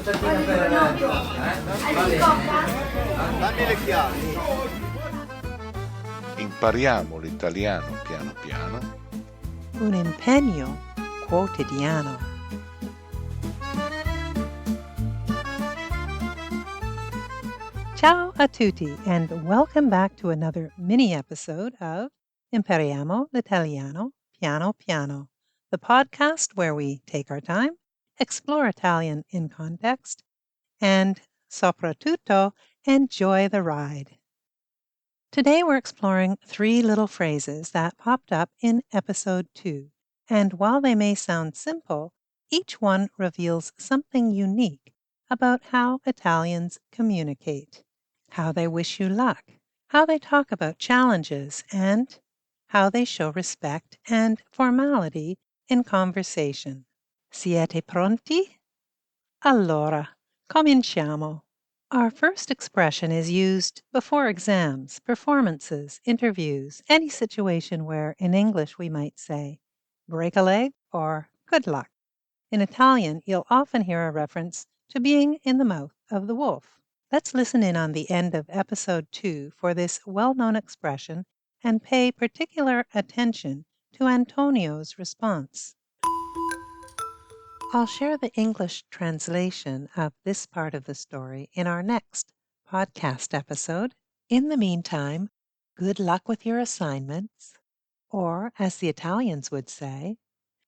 Dammi le chiavi. Impariamo l'italiano piano piano. Un impegno quotidiano. Ciao a tutti, and welcome back to another mini episode of Impariamo l'italiano piano piano, the podcast where we take our time, explore Italian in context, and soprattutto enjoy the ride. Today we're exploring 3 little phrases that popped up in episode 2, and while they may sound simple, each one reveals something unique about how Italians communicate, how they wish you luck, how they talk about challenges, and how they show respect and formality in conversation. Siete pronti? Allora, cominciamo. Our first expression is used before exams, performances, interviews, any situation where in English we might say, break a leg or good luck. In Italian, you'll often hear a reference to being in the mouth of the wolf. Let's listen in on the end of episode 2 for this well-known expression and pay particular attention to Antonio's response. I'll share the English translation of this part of the story in our next podcast episode. In the meantime, good luck with your assignments, or as the Italians would say,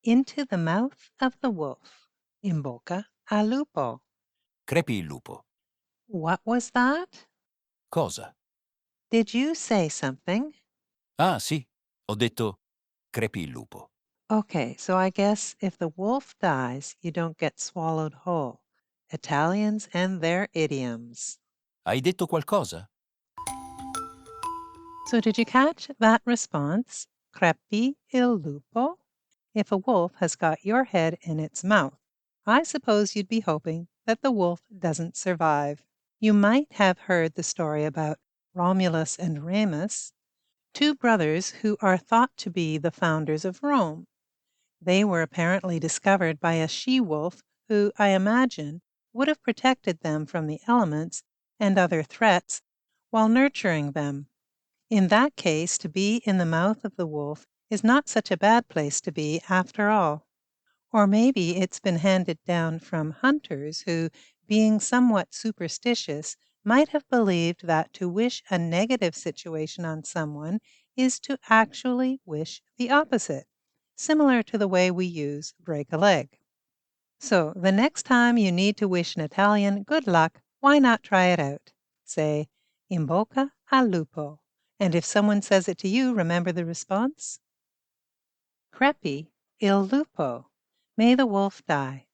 into the mouth of the wolf, in bocca al lupo. Crepi il lupo. What was that? Cosa? Did you say something? Ah, sì, ho detto crepi il lupo. Okay, so I guess if the wolf dies, you don't get swallowed whole. Italians and their idioms. Hai detto qualcosa? So did you catch that response? Crepi il lupo? If a wolf has got your head in its mouth, I suppose you'd be hoping that the wolf doesn't survive. You might have heard the story about Romulus and Remus, 2 brothers who are thought to be the founders of Rome. They were apparently discovered by a she-wolf who, I imagine, would have protected them from the elements and other threats while nurturing them. In that case, to be in the mouth of the wolf is not such a bad place to be after all. Or maybe it's been handed down from hunters who, being somewhat superstitious, might have believed that to wish a negative situation on someone is to actually wish the opposite, similar to the way we use break a leg. So the next time you need to wish an Italian good luck, why not try it out? Say, in bocca al lupo. And if someone says it to you, remember the response? Crepi il lupo. May the wolf die.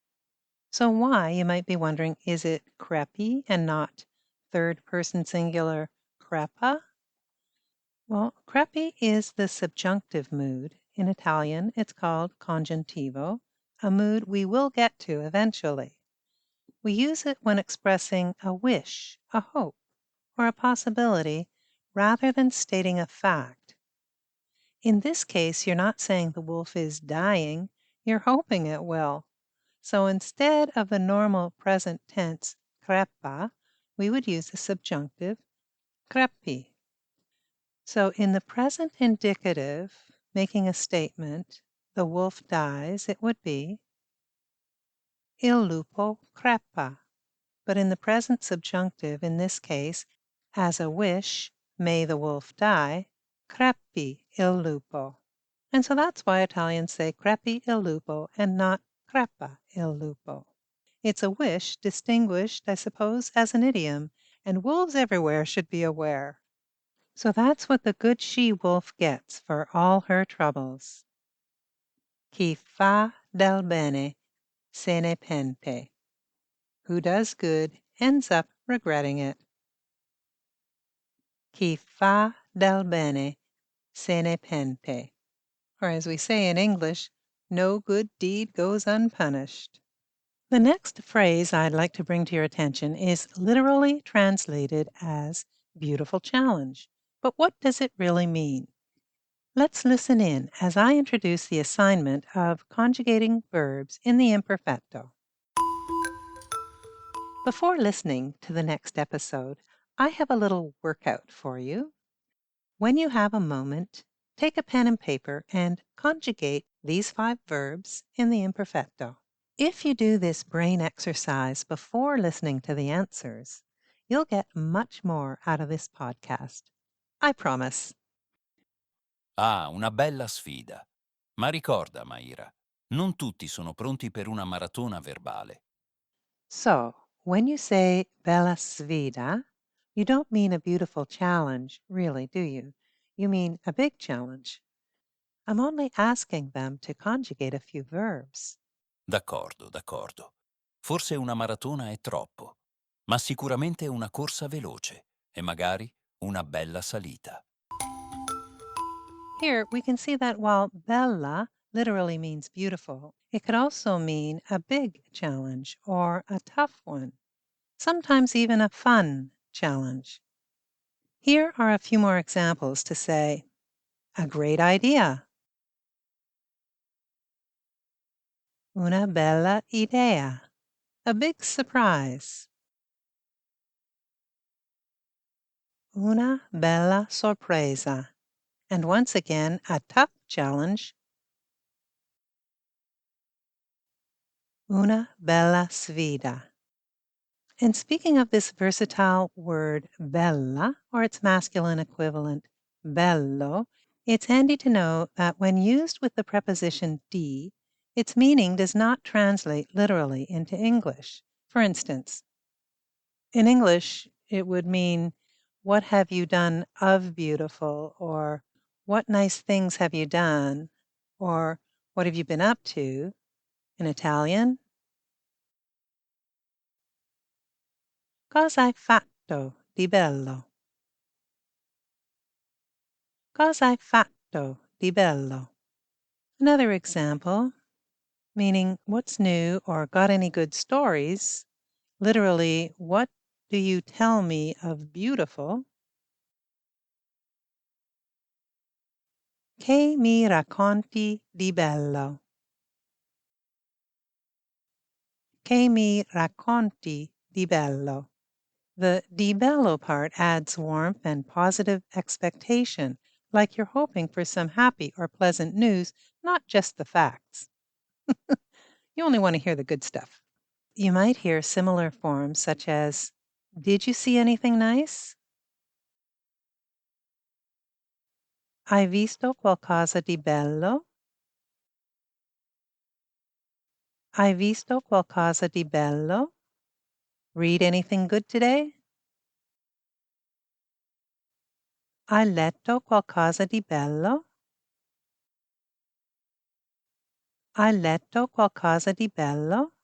So why, you might be wondering, is it crepi and not third person singular crepa? Well, crepi is the subjunctive mood. In Italian, it's called congiuntivo, a mood we will get to eventually. We use it when expressing a wish, a hope, or a possibility rather than stating a fact. In this case, you're not saying the wolf is dying, you're hoping it will. So instead of the normal present tense crepa, we would use the subjunctive crepi. So in the present indicative, making a statement, the wolf dies, it would be il lupo crepa. But in the present subjunctive, in this case, as a wish, may the wolf die, crepi il lupo. And so that's why Italians say crepi il lupo and not crepa il lupo. It's a wish distinguished, I suppose, as an idiom, and wolves everywhere should be aware. So that's what the good she-wolf gets for all her troubles. Chi fa del bene se ne pente. Who does good ends up regretting it. Chi fa del bene se ne pente. Or as we say in English, no good deed goes unpunished. The next phrase I'd like to bring to your attention is literally translated as beautiful challenge. But what does it really mean? Let's listen in as I introduce the assignment of conjugating verbs in the imperfecto. Before listening to the next episode, I have a little workout for you. When you have a moment, take a pen and paper and conjugate these 5 verbs in the imperfecto. If you do this brain exercise before listening to the answers, you'll get much more out of this podcast. I promise. Ah, una bella sfida. Ma ricorda, Maira, non tutti sono pronti per una maratona verbale. So, when you say bella sfida, you don't mean a beautiful challenge, really, do you? You mean a big challenge. I'm only asking them to conjugate a few verbs. D'accordo, d'accordo. Forse una maratona è troppo, ma sicuramente una corsa veloce e magari una bella salita. Here, we can see that while bella literally means beautiful, it could also mean a big challenge or a tough one, sometimes even a fun challenge. Here are a few more examples to say, a great idea, una bella idea, a big surprise, una bella sorpresa, and once again, a tough challenge, una bella sfida. And speaking of this versatile word bella, or its masculine equivalent bello, it's handy to know that when used with the preposition di, its meaning does not translate literally into English. For instance, in English, it would mean, what have you done of beautiful, or what nice things have you done, or what have you been up to? In Italian, cosa hai fatto di bello? Cosa hai fatto di bello? Another example, meaning what's new or got any good stories, literally, what do you tell me of beautiful? Che mi racconti di bello? Che mi racconti di bello? The di bello part adds warmth and positive expectation, like you're hoping for some happy or pleasant news, not just the facts. You only want to hear the good stuff. You might hear similar forms such as, did you see anything nice? Hai visto qualcosa di bello? Hai visto qualcosa di bello? Read anything good today? Hai letto qualcosa di bello? Hai letto qualcosa di bello?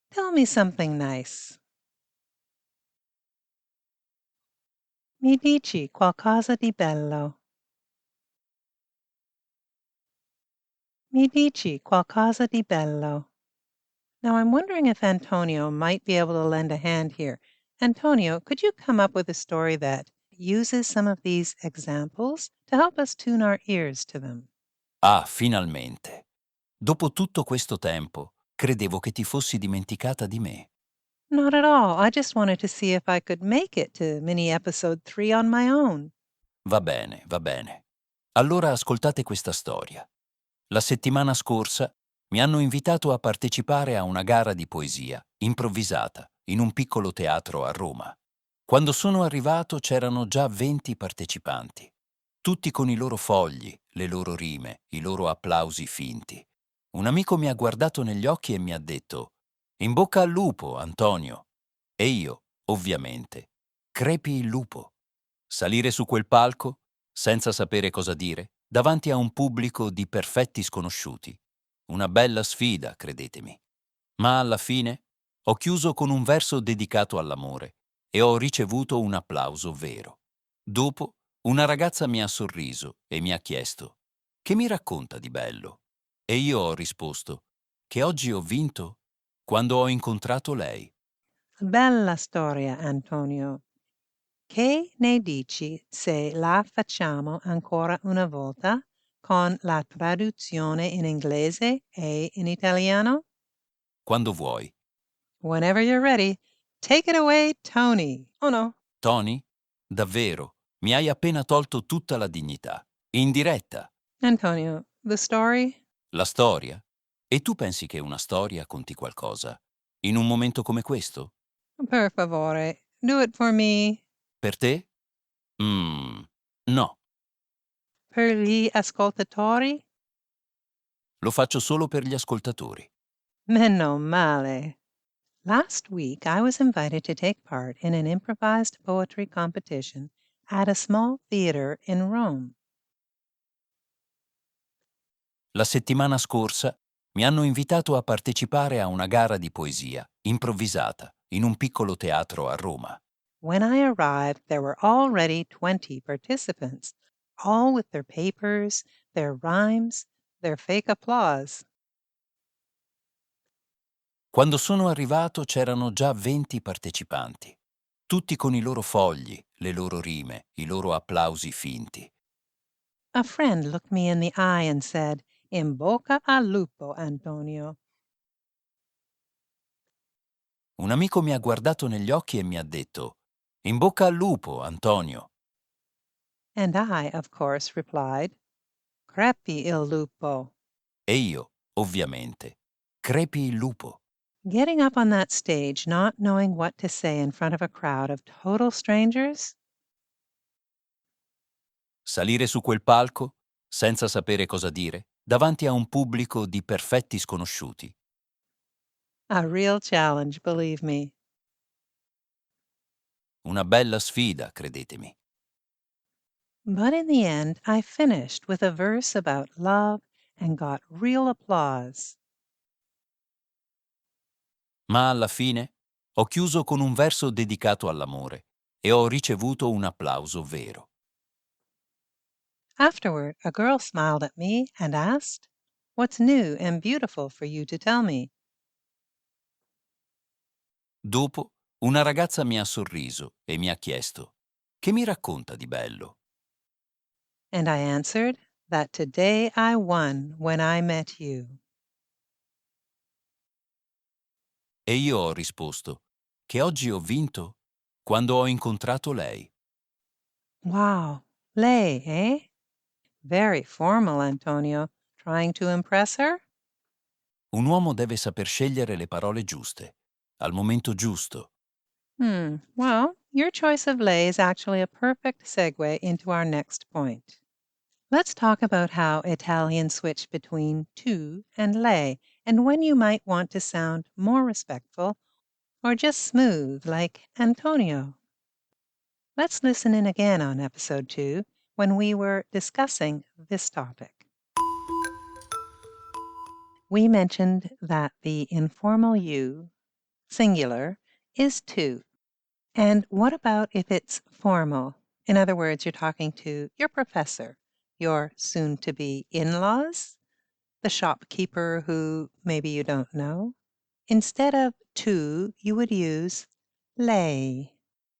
Tell me something nice. Mi dici qualcosa di bello? Mi dici qualcosa di bello? Now, I'm wondering if Antonio might be able to lend a hand here. Antonio, could you come up with a story that uses some of these examples to help us tune our ears to them? Ah, finalmente! Dopo tutto questo tempo, credevo che ti fossi dimenticata di me. Not at all. I just wanted to see if I could make it to mini episode 3 on my own. Va bene, va bene. Allora ascoltate questa storia. La settimana scorsa mi hanno invitato a partecipare a una gara di poesia, improvvisata, in un piccolo teatro a Roma. Quando sono arrivato c'erano già 20 partecipanti, tutti con i loro fogli, le loro rime, i loro applausi finti. Un amico mi ha guardato negli occhi e mi ha detto: «In bocca al lupo, Antonio!» E io, ovviamente, crepi il lupo. Salire su quel palco, senza sapere cosa dire, davanti a un pubblico di perfetti sconosciuti. Una bella sfida, credetemi. Ma alla fine ho chiuso con un verso dedicato all'amore e ho ricevuto un applauso vero. Dopo, una ragazza mi ha sorriso e mi ha chiesto: «Che mi racconta di bello?» E io ho risposto che oggi ho vinto quando ho incontrato lei. Bella storia, Antonio. Che ne dici se la facciamo ancora una volta con la traduzione in inglese e in italiano? Quando vuoi. Whenever you're ready, Take it away, Tony. Oh no. Tony? Davvero? Mi hai appena tolto tutta la dignità. In diretta. Antonio, the story? La storia? E tu pensi che una storia conti qualcosa? In un momento come questo? Per favore, do it for me. Per te? No. Per gli ascoltatori? Lo faccio solo per gli ascoltatori. Meno male. Last week, I was invited to take part in an improvised poetry competition at a small theater in Rome. La settimana scorsa mi hanno invitato a partecipare a una gara di poesia improvvisata in un piccolo teatro a Roma. When I arrived, there were already 20 participants, all with their papers, their rhymes, their fake applause. Quando sono arrivato c'erano già 20 partecipanti, tutti con i loro fogli, le loro rime, i loro applausi finti. A friend looked me in the eye and said, "In bocca al lupo, Antonio." Un amico mi ha guardato negli occhi e mi ha detto: "In bocca al lupo, Antonio." And I, of course, replied, "Crepi il lupo." E io, ovviamente, crepi il lupo. Getting up on that stage, not knowing what to say in front of a crowd of total strangers? Salire su quel palco, senza sapere cosa dire, davanti a un pubblico di perfetti sconosciuti. A real challenge, believe me. Una bella sfida, credetemi. But in the end, I finished with a verse about love and got real applause. Ma alla fine ho chiuso con un verso dedicato all'amore e ho ricevuto un applauso vero. Afterward, a girl smiled at me and asked, "What's new and beautiful for you to tell me?" Dopo, una ragazza mi ha sorriso e mi ha chiesto: "Che mi racconta di bello?" And I answered that today I won when I met you. E io ho risposto che oggi ho vinto quando ho incontrato lei. Wow, lei, eh? Very formal, Antonio. Trying to impress her? Un uomo deve saper scegliere le parole giuste, al momento giusto. Well, your choice of lei is actually a perfect segue into our next point. Let's talk about how Italians switch between tu and lei, and when you might want to sound more respectful or just smooth like Antonio. Let's listen in again on episode 2 when we were discussing this topic. We mentioned that the informal you, singular, is tu. And what about if it's formal? In other words, you're talking to your professor, your soon to be in laws, the shopkeeper who maybe you don't know. Instead of tu, you would use lei.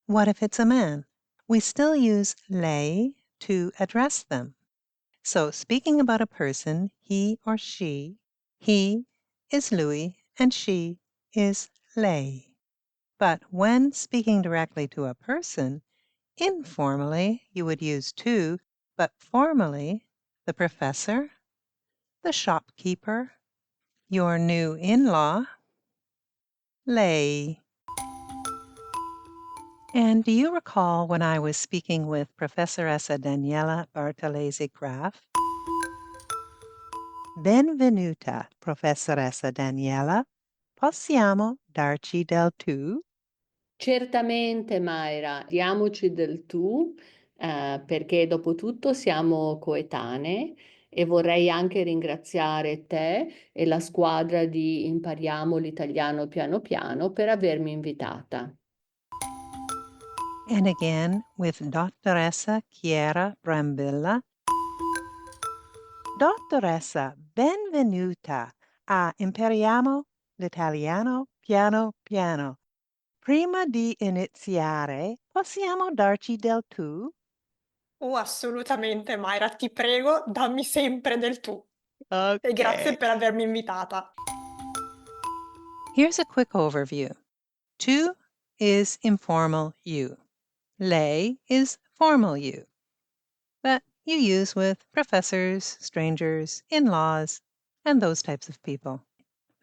What if it's a man? We still use lei to address them. So, speaking about a person, he or she, he is Louis and she is lei. But when speaking directly to a person, informally, you would use tu, but formally, the professor, the shopkeeper, your new in-law, lei. And do you recall when I was speaking with Professoressa Daniela Bartolesi Graf? Benvenuta, Professoressa Daniela. Possiamo darci del tu? Certamente, Mayra, diamoci del tu, perché dopo tutto siamo coetanee e vorrei anche ringraziare te e la squadra di Impariamo l'italiano piano piano per avermi invitata. And again with Dottoressa Chiara Brambilla. Dottoressa, benvenuta a Impariamo l'italiano piano piano. Prima di iniziare, possiamo darci del tu? Oh, assolutamente, Mayra, ti prego, dammi sempre del tu. E grazie per avermi invitata. Here's a quick overview. Tu is informal you. Lei is formal you, that you use with professors, strangers, in-laws, and those types of people.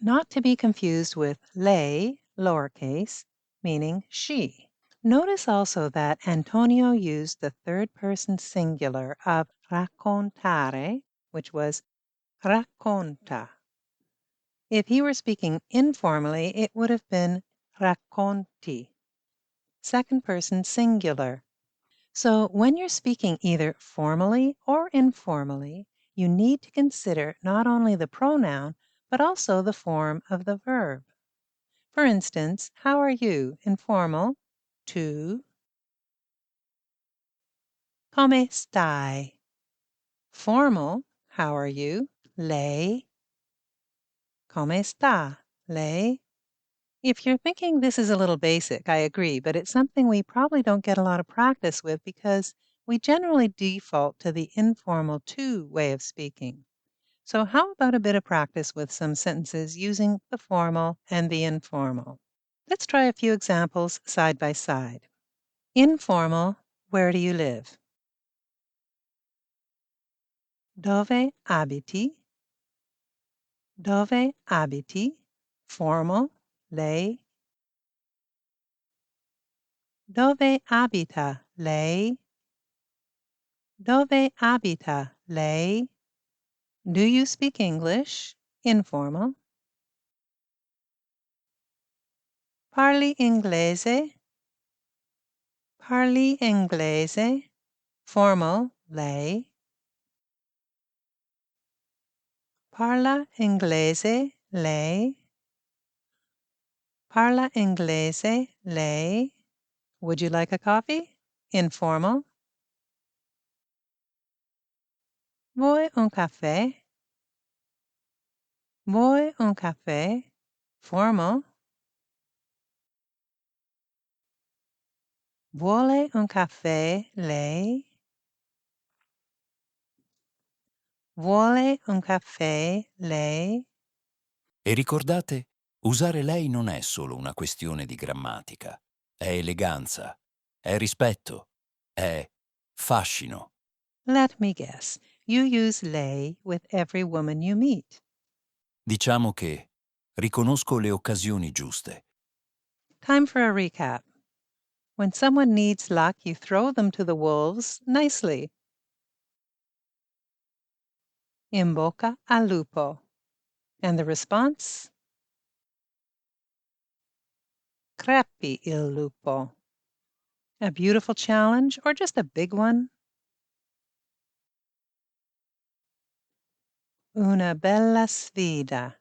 Not to be confused with lei, lowercase, meaning she. Notice also that Antonio used the third person singular of raccontare, which was racconta. If he were speaking informally, it would have been racconti, second person singular. So when you're speaking either formally or informally, you need to consider not only the pronoun, but also the form of the verb. For instance, how are you? Informal, tu. Come stai? Formal, how are you? Lei. Come sta? Lei. If you're thinking this is a little basic, I agree, but it's something we probably don't get a lot of practice with because we generally default to the informal tu way of speaking. So how about a bit of practice with some sentences using the formal and the informal? Let's try a few examples side by side. Informal, where do you live? Dove abiti? Dove abiti? Formal, lei. Dove abita lei? Dove abita lei? Do you speak English? Informal. Parli inglese? Parli inglese? Formal, lei. Parla inglese, lei. Parla inglese, lei. Would you like a coffee? Informal. Vuoi un caffè? Vuoi un caffè? Formal. Vuole un caffè lei? Vuole un caffè lei? E ricordate, usare lei non è solo una questione di grammatica, è eleganza, è rispetto, è fascino. Let me guess. You use lei with every woman you meet. Diciamo che riconosco le occasioni giuste. Time for a recap. When someone needs luck, you throw them to the wolves nicely. In bocca al lupo. And the response? Crepi il lupo. A beautiful challenge or just a big one? Una bella sfida.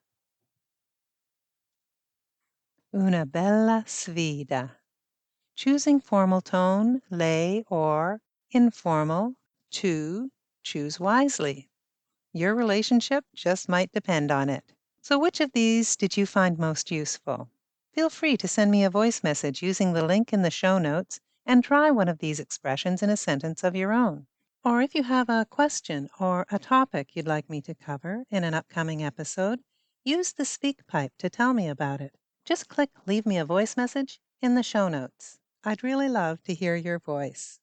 Una bella sfida. Choosing formal tone, lei, or informal, tu, choose wisely. Your relationship just might depend on it. So which of these did you find most useful? Feel free to send me a voice message using the link in the show notes and try one of these expressions in a sentence of your own. Or if you have a question or a topic you'd like me to cover in an upcoming episode, use the speak pipe to tell me about it. Just click Leave Me a Voice Message in the show notes. I'd really love to hear your voice.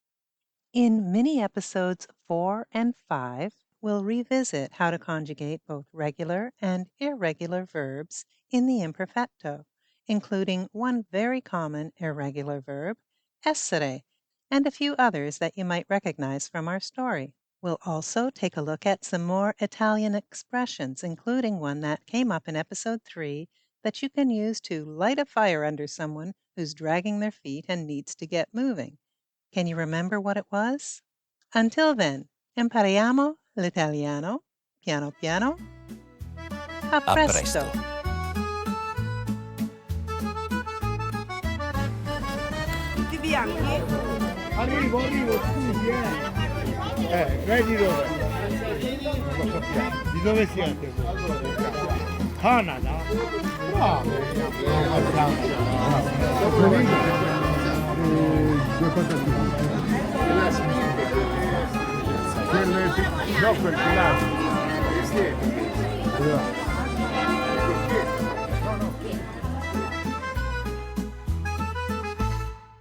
In mini episodes 4 and 5, we'll revisit how to conjugate both regular and irregular verbs in the imperfecto, including one very common irregular verb, essere, and a few others that you might recognize from our story. We'll also take a look at some more Italian expressions, including one that came up in episode 3 that you can use to light a fire under someone who's dragging their feet and needs to get moving. Can you remember what it was? Until then, impariamo l'italiano piano piano. A A presto! presto! Tutti bianchi? Arrivo, scusi, lei di dove? Lo sappiamo. Di dove siete? Canada? Bravo! Due cose no, quel pilastro.